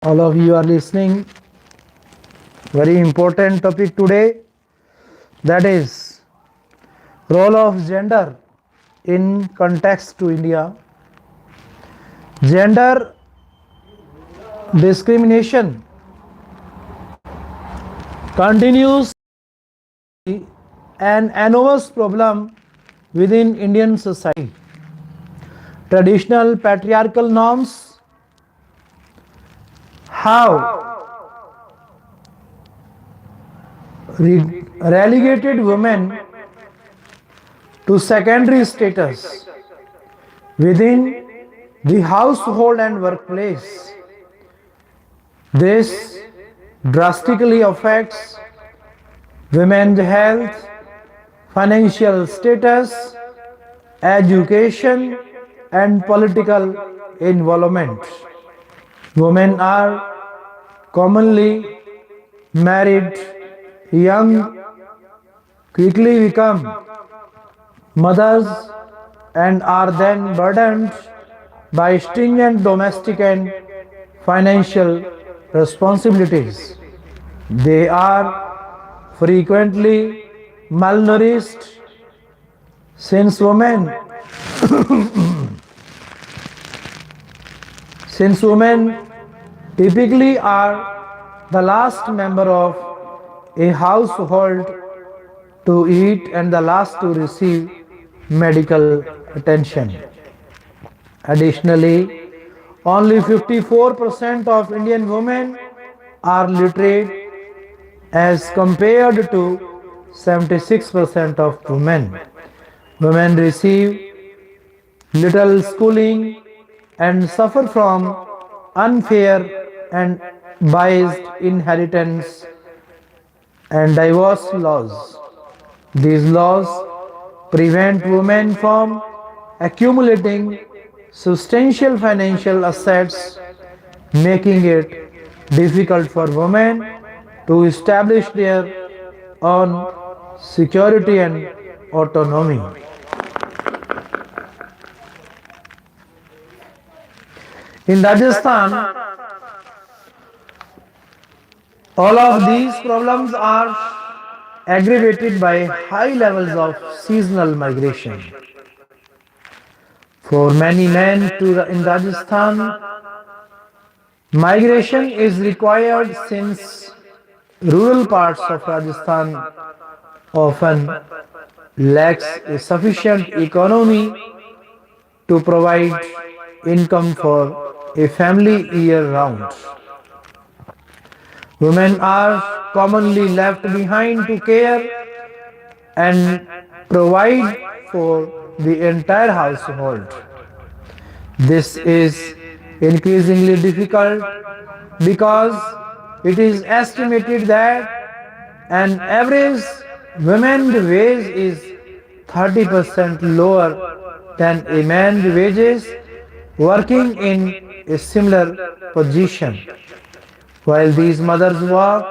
All of you are listening. Very important topic today, that is role of gender in context to India. Gender discrimination continues an enormous problem within Indian society. Traditional patriarchal norms have relegated women to secondary status within the household and workplace. This drastically affects women's health, financial status, education, and political involvement. Women are commonly married young, quickly become mothers, and are then burdened by stringent domestic and financial responsibilities. They are frequently malnourished since women typically are the last member of a household to eat and the last to receive medical attention. Additionally, only 54% of Indian women are literate as compared to 76% of women. Women receive little schooling and suffer from unfair and biased inheritance and divorce laws. These laws prevent women from accumulating substantial financial assets, making it difficult for women to establish their own security and autonomy. In Rajasthan, all of these problems are aggravated by high levels of seasonal migration. For many men in Rajasthan, migration is required since rural parts of Rajasthan often lacks a sufficient economy to provide income for a family year round. Women are commonly left behind to care and provide for the entire household. This is increasingly difficult because it is estimated that an average women's wage is 30% lower than a man's wages working in a similar position. While these mothers work,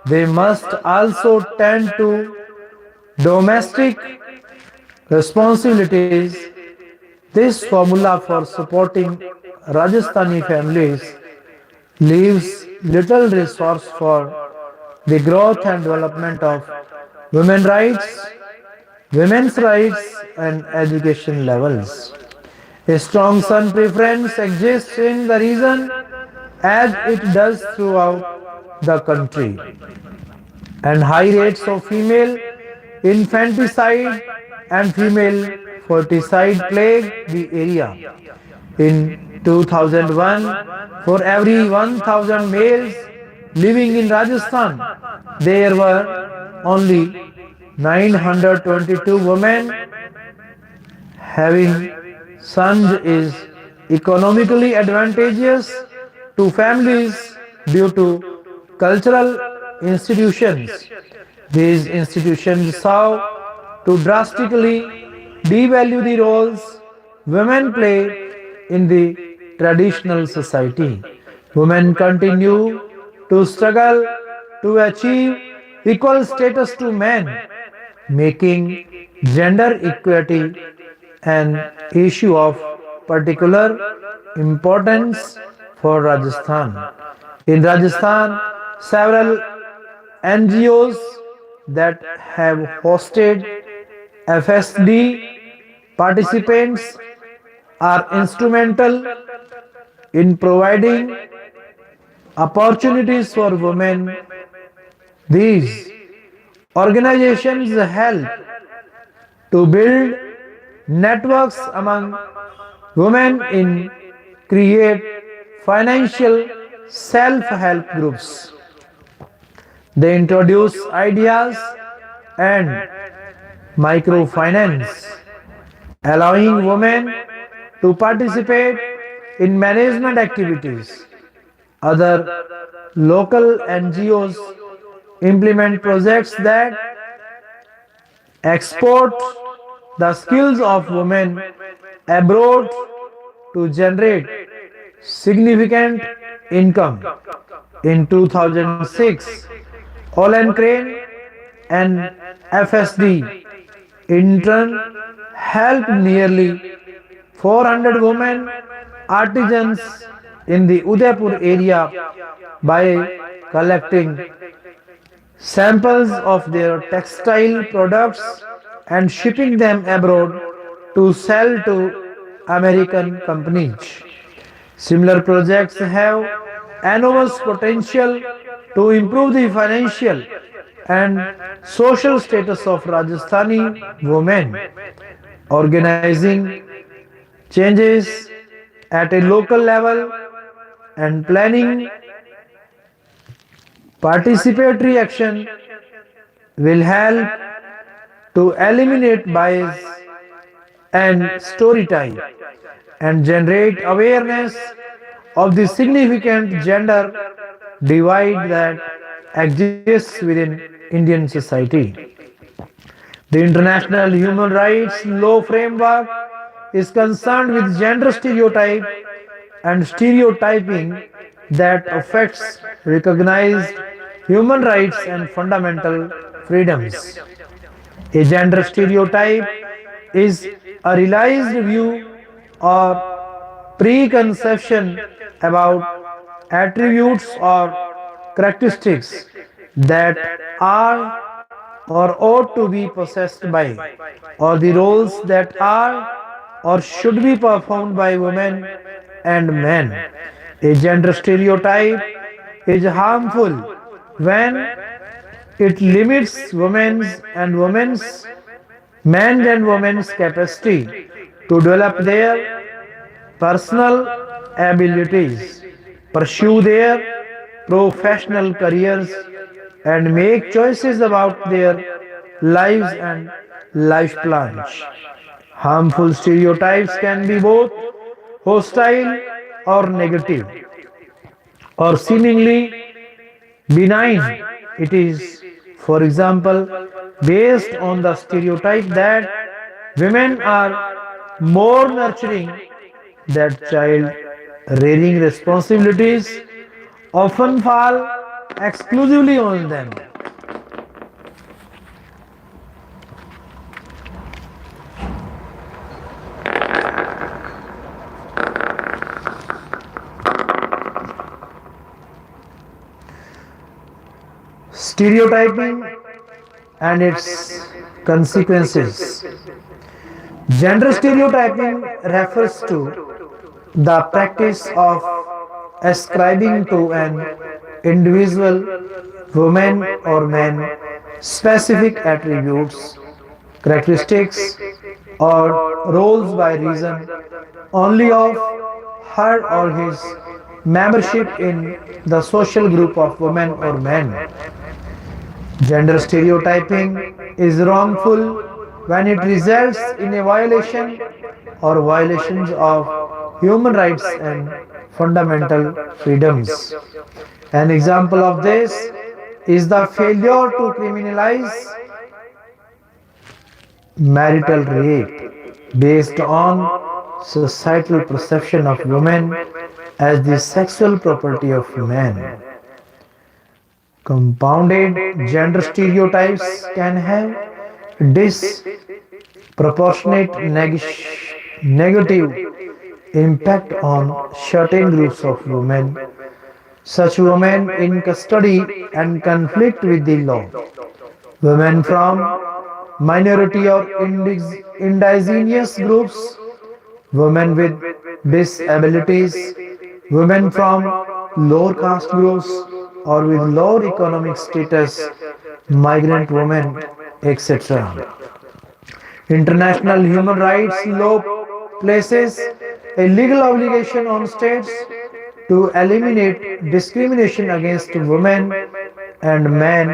they must also tend to domestic responsibilities. This formula for supporting Rajasthani families leaves little resource for the growth and development of women's rights and education levels. A strong son preference exists in the region as it does throughout the country, and high rates of female infanticide and female foeticide plague the area. In 2001, for every 1,000 males living in Rajasthan, there were only 922 women. Having sons is economically advantageous to families due to cultural institutions. These institutions serve to drastically devalue the roles women play in the traditional society. Women continue to struggle to achieve equal status to men, making gender equality an issue of particular importance for Rajasthan. In Rajasthan, several NGOs that have hosted FSD participants are instrumental in providing opportunities for women. These organizations help to build networks among women in create financial self-help groups. They introduce ideas and microfinance, allowing women to participate in management activities. Other local NGOs implement projects that export the skills of women abroad to generate significant income. In 2006, Olen Crane and FSD in turn helped nearly 400 women artisans in the Udaipur area by collecting samples of their textile products and shipping them abroad to sell to American companies. Similar projects have enormous potential to improve the financial and social status of Rajasthani women. Organizing changes at a local level and planning participatory action will help to eliminate bias and stereotype and generate awareness of the significant gender divide that exists within Indian society. The International Human Rights Law Framework is concerned with gender stereotype and stereotyping that affects recognized human rights and fundamental freedoms. A gender stereotype is a realized view or preconception about attributes or characteristics that are or ought to be possessed by, or the roles that are or should be performed by women and men. A gender stereotype is harmful when it limits men's and women's capacity to develop their personal abilities, pursue their professional careers, and make choices about their lives and life plans. Harmful stereotypes can be both hostile or negative, or seemingly benign. It is, for example, based on the stereotype that women are more nurturing, that child rearing responsibilities often fall exclusively on them. Stereotyping and its consequences. Gender stereotyping refers to the practice of ascribing to an individual, woman or man, specific attributes, characteristics, or roles by reason only of her or his membership in the social group of women or men. Gender stereotyping is wrongful when it results in a violation or violations of human rights and fundamental freedoms. An example of this is the failure to criminalize marital rape based on societal perception of women as the sexual property of men. Compounded gender stereotypes can have disproportionate negative impact on certain groups of women, such women in custody and conflict with the law, women from minority or indigenous groups, women with disabilities, women from lower caste groups or with lower economic status, migrant women, etc. International human rights law places a legal obligation on states to eliminate discrimination against women and men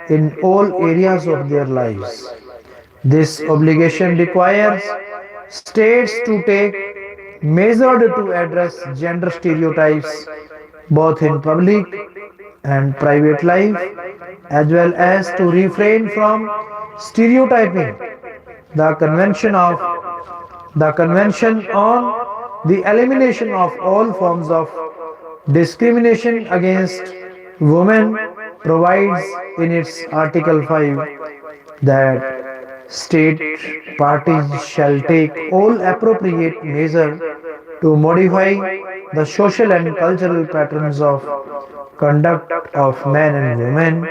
in all areas of their lives. This obligation requires states to take measures to address gender stereotypes both in public and private life, as well as to refrain from stereotyping. The Convention on the Elimination of All Forms of Discrimination against Women provides in its Article 5 that state parties shall take all appropriate measures to modify the social and cultural patterns of conduct of men and women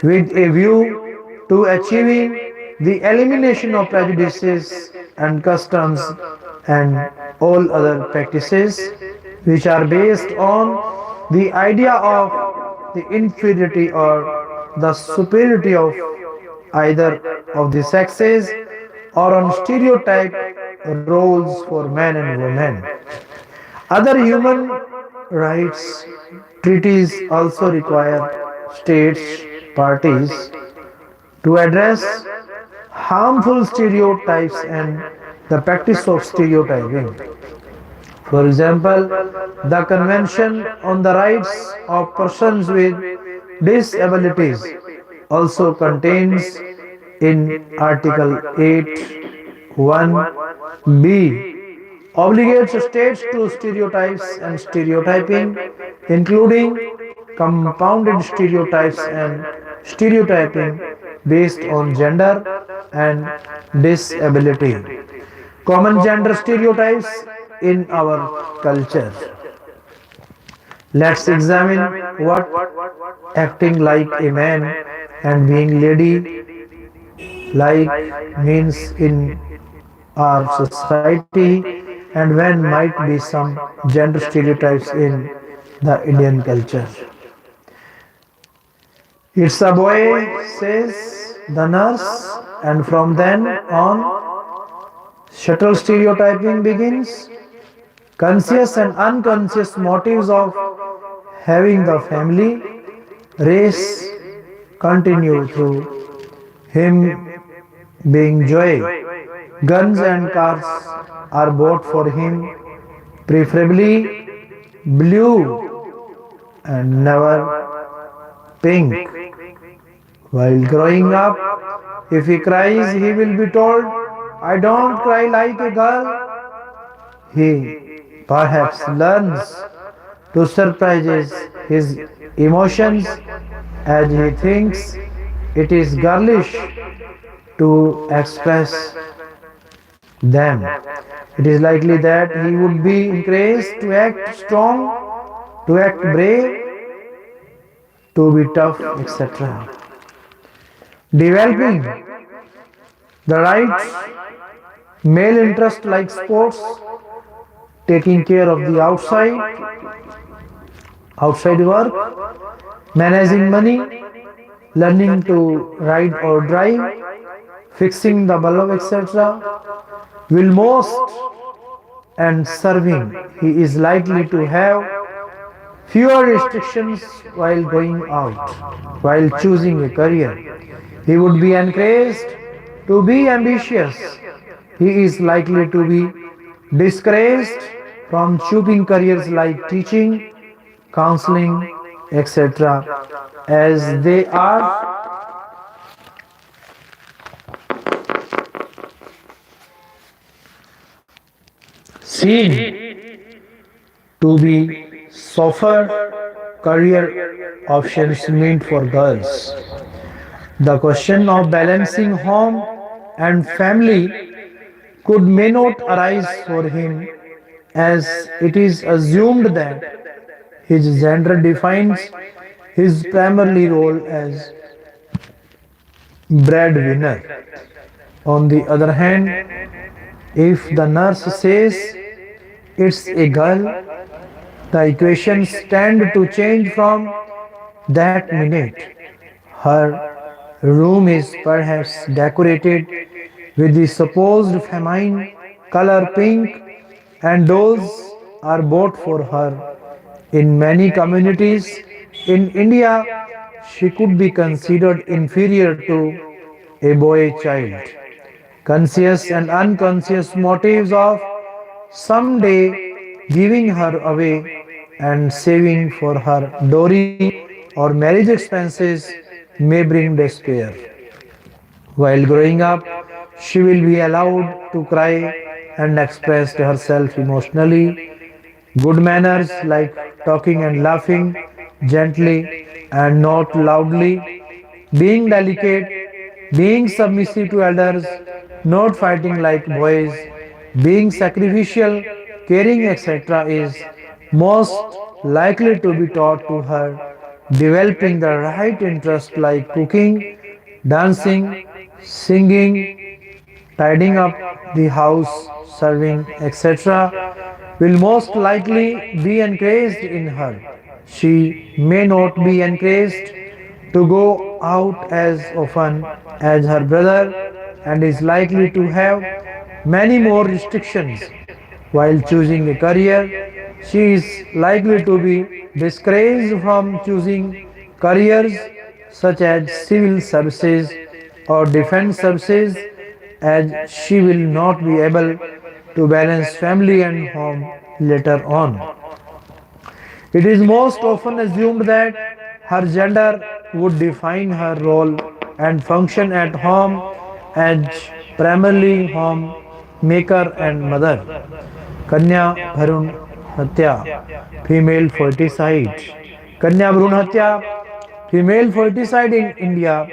with a view to achieving the elimination of prejudices and customs and all other practices which are based on the idea of the inferiority or the superiority of either of the sexes or on stereotype roles for men and women. Other human rights treaties also require states parties to address harmful stereotypes and the practice of stereotyping. For example, the Convention on the Rights of Persons with Disabilities also contains in Article 8(1)(b) obligates states to stereotypes and stereotyping, including compounded stereotypes and stereotyping based on gender and disability. Common gender stereotypes in our culture. Let's examine what acting like a man and being lady like means in our society and when might be some gender stereotypes in the Indian culture. It's a boy, says the nurse, and from then on, subtle stereotyping begins. Conscious and unconscious motives of having the family race continue through him being joy. Guns and cars are bought for him, preferably blue and never pink. While growing up, if he cries, he will be told, I don't cry like a girl. He perhaps learns to surprise his emotions as he thinks it is girlish to express them. It is likely that he would be encouraged to act strong, to act brave, to be tough, etc. Developing the right male interest like sports, taking care of the outside work, managing money, learning to ride or drive, fixing the bulb, etc. will most and serving. He is likely to have fewer restrictions while going out, while choosing a career. He would be encouraged to be ambitious. He is likely to be discouraged from choosing careers like teaching, counseling, etc., as they are seen to be softer career options meant for girls. The question of balancing home and family could may not arise for him as it is assumed that his gender defines his primary role as breadwinner. On the other hand, if the nurse says it's a girl, the equations tend to change from that minute. Her room is perhaps decorated with the supposed feminine color pink, and dolls are bought for her. In many communities in India, she could be considered inferior to a boy child. Conscious and unconscious motives of someday giving her away and saving for her dowry or marriage expenses may bring despair. While growing up, she will be allowed to cry and express herself emotionally. Good manners like talking and laughing gently and not loudly, being delicate, being submissive to elders, not fighting like boys, being sacrificial, caring, etc., is most likely to be taught to her. Developing the right interest like cooking, dancing, singing, tidying up the house, serving, etc., will most likely be encouraged in her. She may not be encouraged to go out as often as her brother and is likely to have many more restrictions. While choosing a career, she is likely to be discouraged from choosing careers such as civil services or defense services, as she will not be able to balance family and home later on. It is most often assumed that her gender would define her role and function at home as primarily home maker and mother. Kanya Bharun Hatya, female foeticide. Kanya Bharun Hatya, female foeticide in India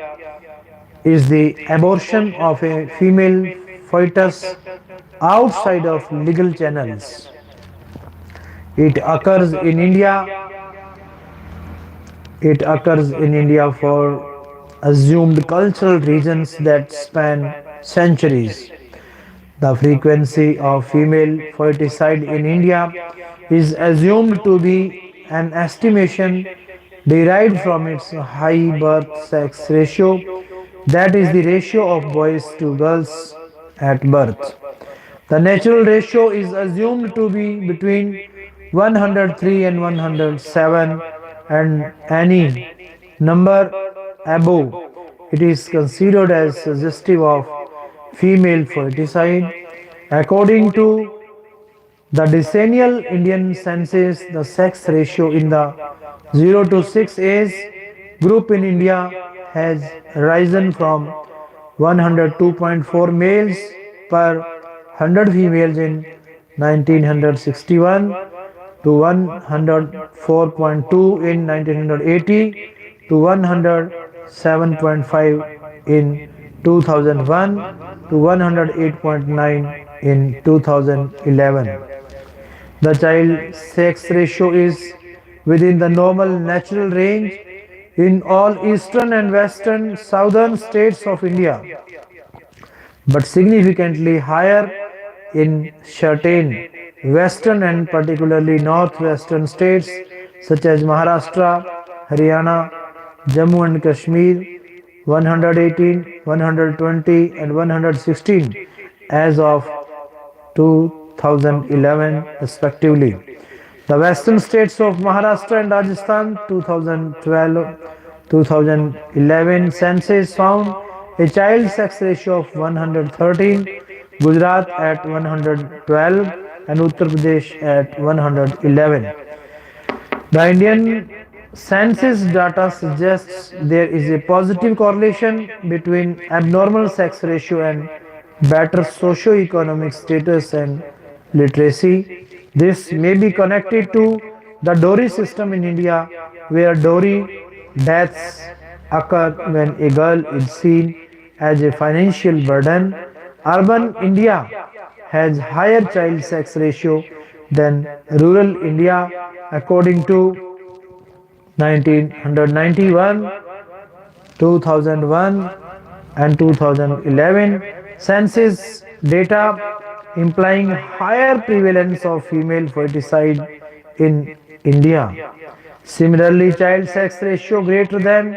is the abortion of a female fetus outside of legal channels. It occurs in India. It occurs in India for assumed cultural reasons that span centuries. The frequency of female foeticide in India is assumed to be an estimation derived from its high birth sex ratio, that is, the ratio of boys to girls at birth. The natural ratio is assumed to be between 103 and 107, and any number above it is considered as suggestive of female foeticide. According to the decennial Indian census, the sex ratio in the 0 to 6 age group in India has risen from 102.4 males per 100 females in 1961 to 104.2 in 1980 to 107.5 in 2001 to 108.9 in 2011. The child sex ratio is within the normal natural range in all eastern and western southern states of India, but significantly higher in certain western and particularly northwestern states such as Maharashtra, Haryana, Jammu and Kashmir, 118, 120 and 116 as of 2011 respectively. The western states of Maharashtra and Rajasthan 2012-2011 census found a child sex ratio of 113, Gujarat at 112 and Uttar Pradesh at 111. The Indian census data suggests there is a positive correlation between abnormal sex ratio and better socio-economic status and literacy. This may be connected to the dowry system in India, where dowry deaths occur when a girl is seen as a financial burden. Urban India has higher child sex ratio than rural India according to 1991, 2001 and 2011 census data implying higher prevalence of female foeticide in India. Similarly, child sex ratio greater than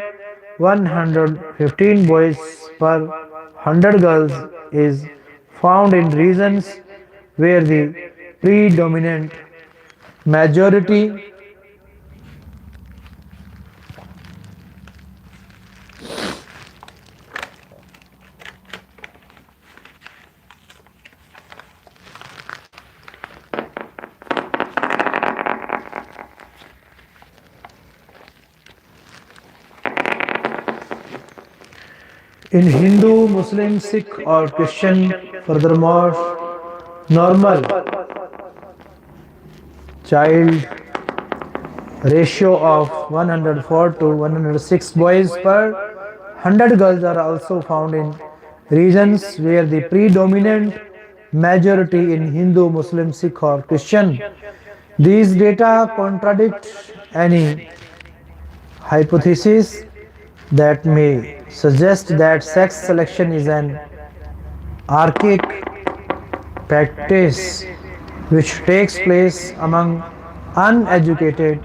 115 boys per 100 girls is found in regions where the predominant majority in Hindu, Muslim, Sikh or Christian. Furthermore, normal child ratio of 104 to 106 boys per 100 girls are also found in regions where the predominant majority in Hindu, Muslim, Sikh or Christian. These data contradict any hypothesis that may suggest that sex selection is an archaic practice which takes place among uneducated,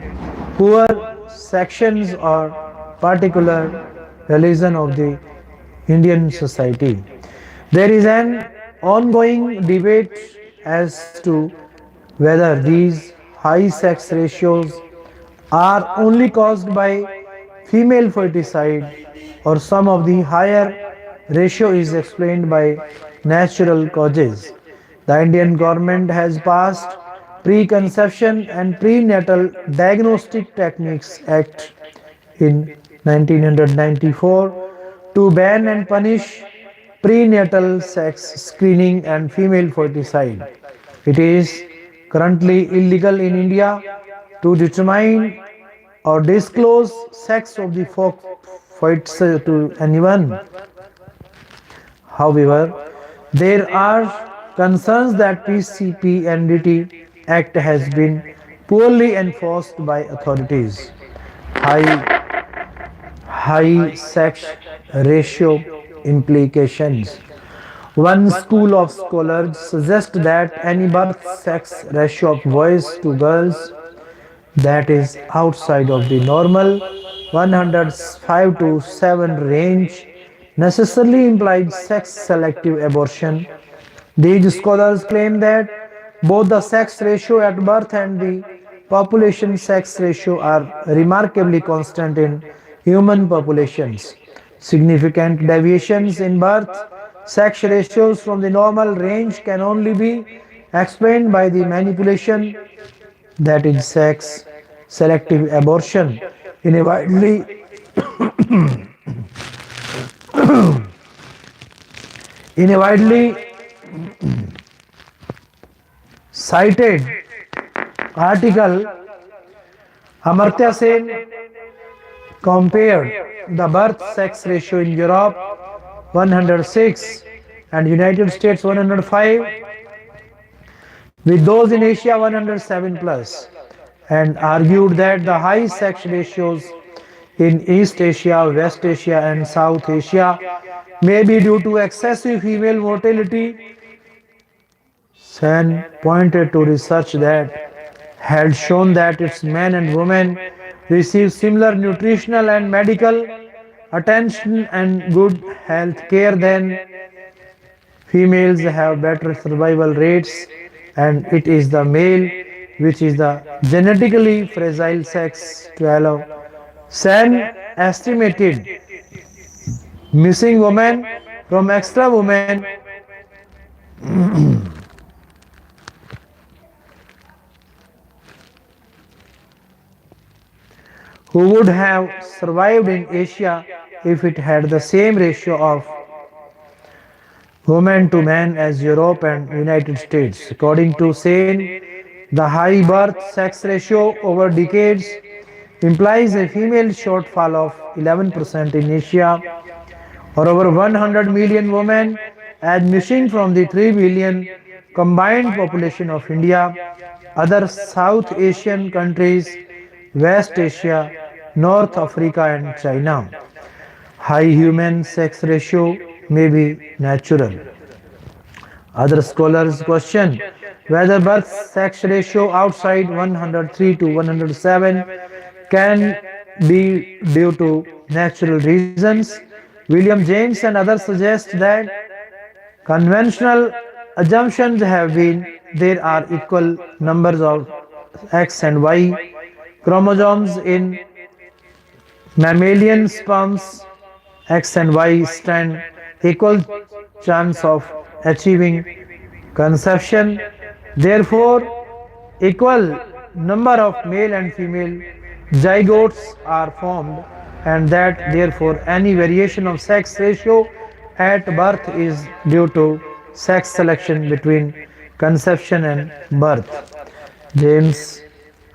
poor sections or particular religion of the Indian society. There is an ongoing debate as to whether these high sex ratios are only caused by female foeticide or some of the higher ratio is explained by natural causes. The Indian government has passed Preconception and Prenatal Diagnostic Techniques Act in 1994 to ban and punish prenatal sex screening and female foeticide. It is currently illegal in India to determine or disclose sex of the foetus to anyone. However, there are concerns that PCP and DT Act has been poorly enforced by authorities. High, high sex ratio implications. One school of scholars suggests that any birth sex ratio of boys to girls that is outside of the normal 105 to 7 range necessarily implies sex selective abortion. These scholars claim that both the sex ratio at birth and the population sex ratio are remarkably constant in human populations. Significant deviations in birth sex ratios from the normal range can only be explained by the manipulation that is sex selective abortion in a widely cited article. Amartya Sen compared the birth sex ratio in Europe 106 and United States 105 with those in Asia 107 plus, and argued that the high sex ratios in East Asia, West Asia and South Asia may be due to excessive female mortality. Sen pointed to research that had shown that its men and women receive similar nutritional and medical attention and good health care than females, have better survival rates, and it is the male which is the genetically fragile sex to allow. Sen estimated missing women from extra women who would have survived in Asia if it had the same ratio of women to men as Europe and United States. According to Sen, the high birth sex ratio over decades implies a female shortfall of 11% in Asia, or over 100 million women, as missing from the 3 billion combined population of India. other South Asian countries, West Asia, North Africa, and China. High human sex ratio may be natural. Other scholars question whether birth sex ratio outside 103 to 107 can be due to natural reasons. William James and others suggest that conventional assumptions have been there are equal numbers of X and Y chromosomes in mammalian sperms. X and Y stand equal chance of achieving conception. Therefore, equal number of male and female zygotes are formed, and that therefore any variation of sex ratio at birth is due to sex selection between conception and birth. James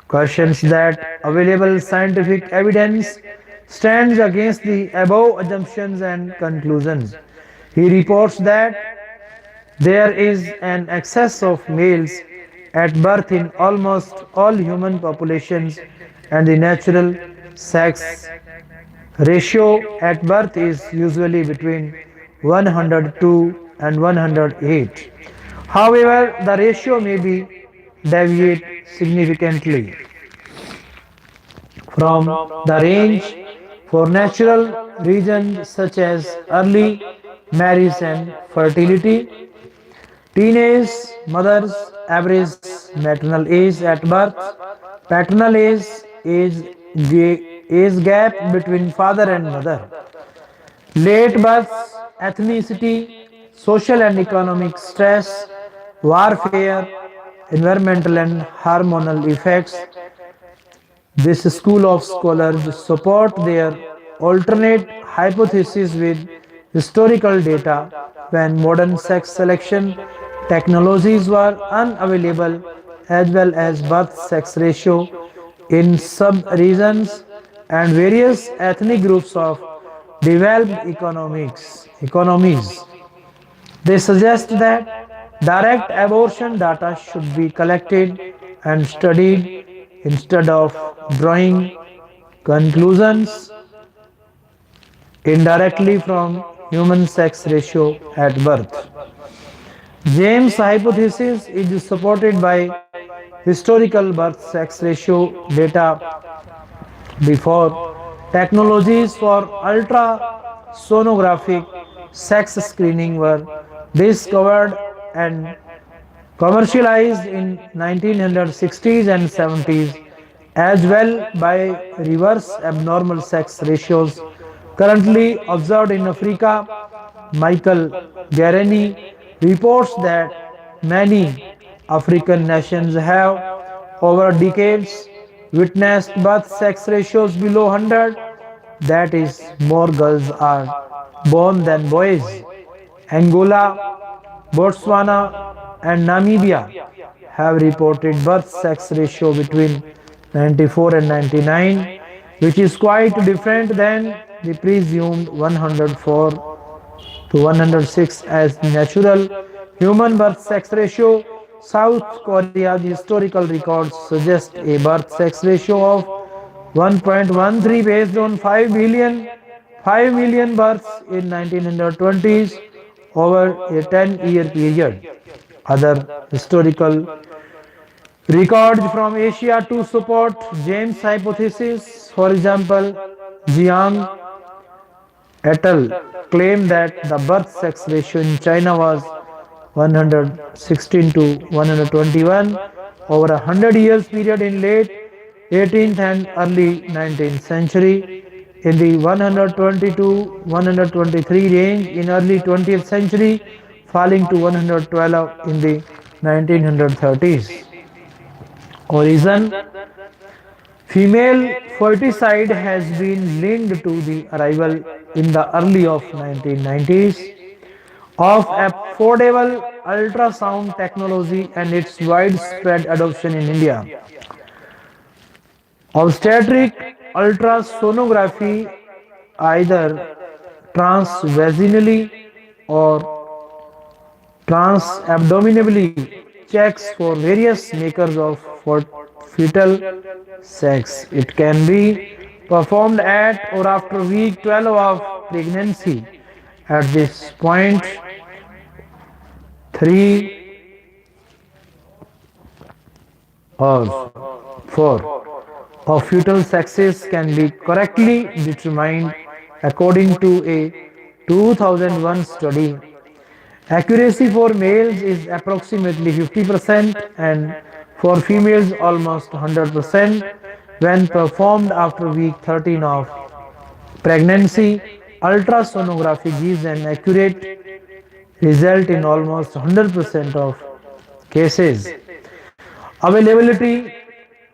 cautions that available scientific evidence stands against the above assumptions and conclusions. He reports that there is an excess of males at birth in almost all human populations, and the natural sex ratio at birth is usually between 102 and 108. However, the ratio may be deviate significantly from the range for natural reasons such as early marriage and fertility. Teenage mothers average maternal age at birth, paternal age gap between father and mother, late birth, ethnicity, social and economic stress, warfare, environmental and hormonal effects. This school of scholars support their alternate hypothesis with historical data when modern sex selection technologies were unavailable, as well as birth sex ratio in sub-regions and various ethnic groups of developed economies. They suggest that direct abortion data should be collected and studied instead of drawing conclusions indirectly from human sex ratio at birth. James' hypothesis is supported by historical birth sex ratio data before technologies for ultrasonographic sex screening were discovered and commercialized in 1960s and 70s, as well by reverse abnormal sex ratios currently observed in Africa. Michael Guerini reports that many African nations have over decades witnessed birth sex ratios below 100, that is, more girls are born than boys. Angola, Botswana, and Namibia have reported birth sex ratio between 94 and 99, which is quite different than the presumed 104 to 106 as natural human birth sex ratio. South Korea's historical records suggest a birth sex ratio of 1.13 based on 5 million births in 1920s over a 10-year period. Other historical records from Asia to support James' hypothesis. For example, Jiang et al. Claim that the birth sex ratio in China was 116 to 121 over a 100 years period in late 18th and early 19th century, in the 120 to 123 range in early 20th century, falling to 112 in the 1930s. Origin: female ferticide has been linked to the arrival in the early of 1990s of affordable ultrasound technology and its widespread adoption in India. Obstetric ultrasonography, either transvaginally or transabdominally, checks for various markers of fetal sex. It can be performed at or after week 12 of pregnancy. At this point, 3 or 4 of fetal sexes can be correctly determined according to a 2001 study. Accuracy for males is approximately 50% and for females almost 100% when performed after week 13 of pregnancy. Ultrasonography gives an accurate result in almost 100% of cases. Availability.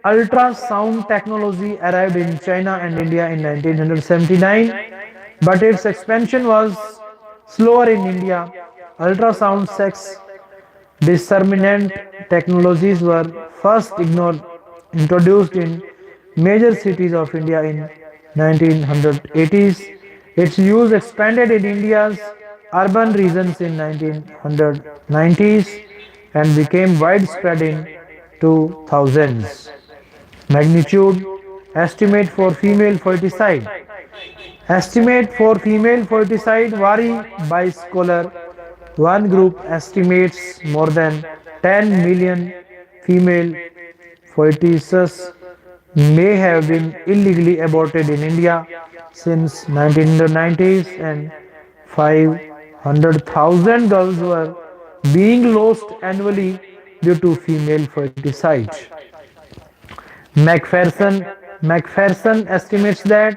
Ultrasound technology arrived in China and India in 1979, but its expansion was slower in India. Ultrasound sex discernment technologies were first introduced in major cities of India in 1980s. Its use expanded in India's urban regions in 1990s and became widespread in 2000s. Magnitude. Estimate for female foeticide. Estimate for female foeticide vary by scholar. One group estimates more than 10 million female foetuses may have been illegally aborted in India since 1990s and 500,000 girls were being lost annually due to female foeticide. McPherson estimates that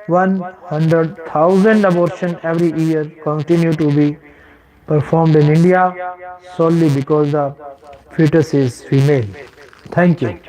100,000 abortions every year continue to be performed in India solely because the fetus is female. Thank you.